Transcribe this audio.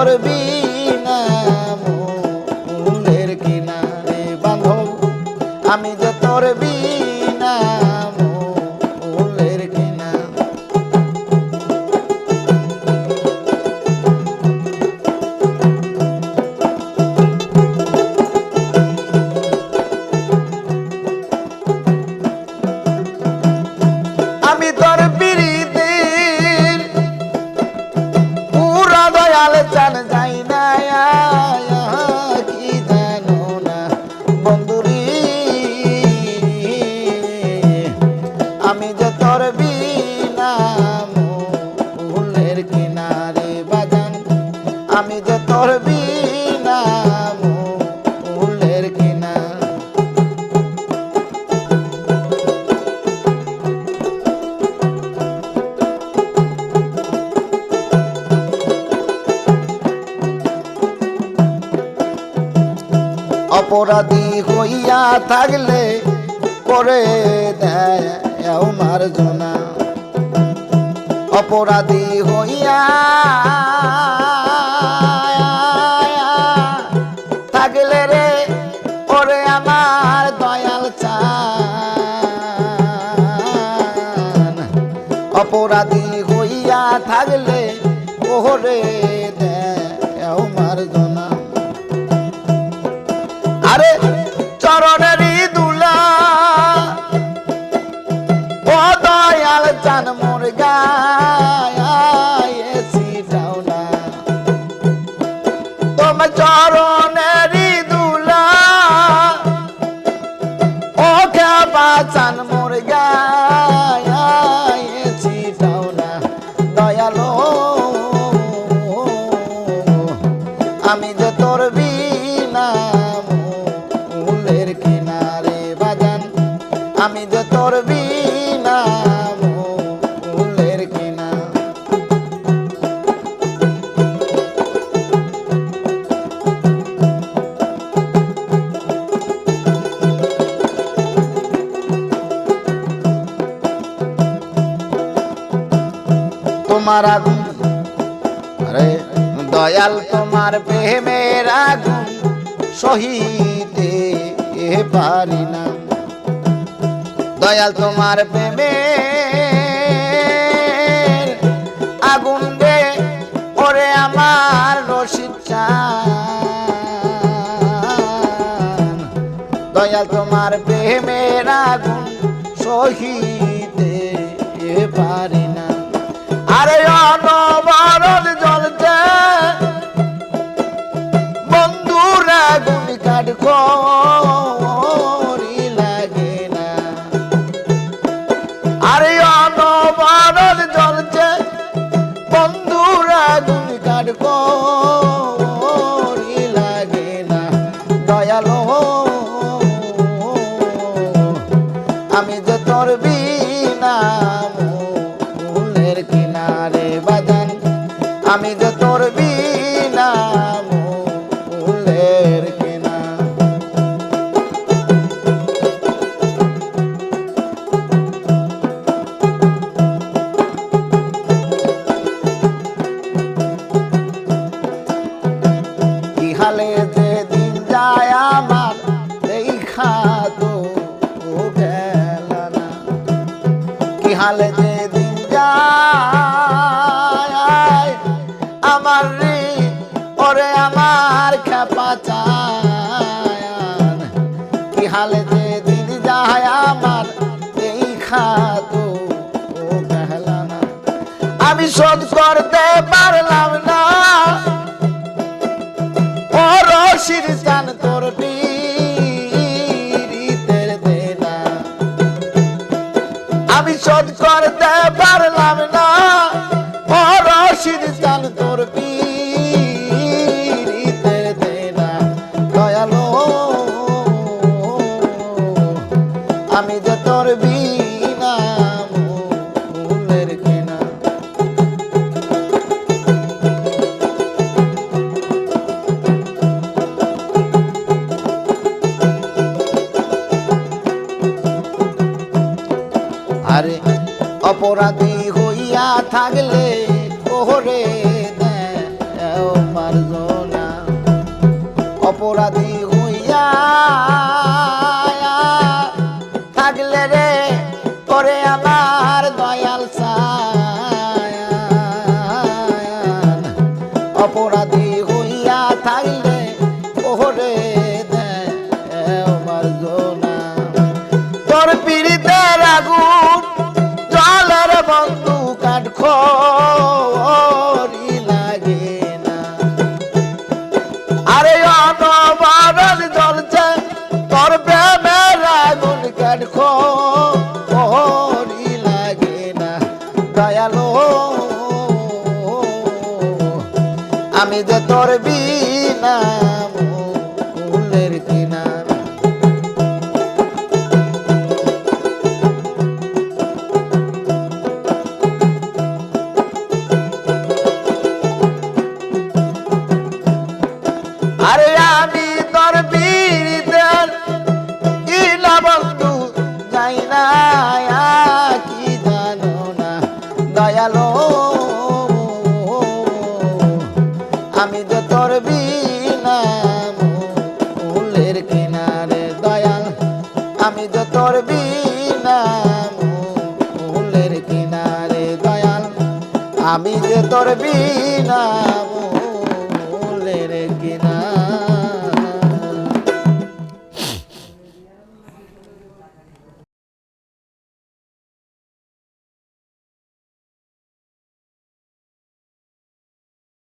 তোর বিনা মূলের কিনারে বান্ধব, আমি যে তোর বিনা মূলের কিনা। আমি তোর পিরিতের পুরা দয়াল চান যাই না, কি জানো না বন্ধুরি, আমি যে তোর বিনা মূলের কিনারে বাজান, আমি যে তোর বিনা মূলের কিনা। অপরাধী হইয়া থাকলে করে দেয় মার্জনা, অপরাধী হইয়া থাকলে রে ওরে আমার দয়াল চান, অপরাধী হইয়া থাকলে ওরে দেয় মার্জনা। আরে চরণেরই দুলা ও দয়াল চান মোর গায়েছি যাও না, তোমার চরণেরই দুলা ও খেপা চান মোর গায়েছি যাও না দয়ালো, আমি যে তোর বিনা মূলের কিনারে বাজান, আমি যে তোর বিনা মূলের কিনা। তোমার আগুন আরে দয়াল তোমার প্রেমের আগুন সহিতে পারি না, দয়াল তোমার প্রেমের আগুন রে ওরে আমার রশিদ চান, দয়াল তোমার প্রেমের আগুন সহিতে পারি না। আরে অনবরত জ্বলছে বন্ধুর আগুন কাঠ করি লাগে না, আরে অনবরত জ্বলছে বন্ধুর আগুন কাঠ করি লাগে না দয়ালো, আমি যে তোর বিনা মূলের কিনারে বাজান, আমি যে তোর বিনা মূলের কিনা। কি হালে যে দিন যায় আমার দেখা তো গেল না, কি হালে যে দিন যায় আমার রে ওরে আমার খেপা চান, কি হালে যে দিন যায় আমার দেখা তো গেল না। আমি শোধ করতে পারলাম না ও রশিদ চান তোর পীড়িতের দেনা, আমি শোধ করতে পারলাম না ও রশিদ চান তোর পীড়িতের দেনা দয়ালো, আমি যে তোর বিনা মূলের কিনা। আরে অপরাধী হইয়া থাকলে ওরে দেও মার অপরাধী হইয়া থাকলে ওরে মার্জনা তোর পীড়িতের আগুন জলের বন্ধু কাঠ খড়ি লাগে না আরে অনবরত জ্বলছে তোর প্রেমের আগুন কাঠ খড়ি লাগে না দয়ালো আমি যে তোর বিনা ফুলের কিনার আরে আমি তোর বিরুদ্ধের ইলা বন্ধু যাই না কি জানো না দয়ালো আমি যে তোর বিনা ফুলের কিনারে দয়াল আমি যে তোর বিনা ফুলের কিনারে দয়াল আমি যে তোর বিনা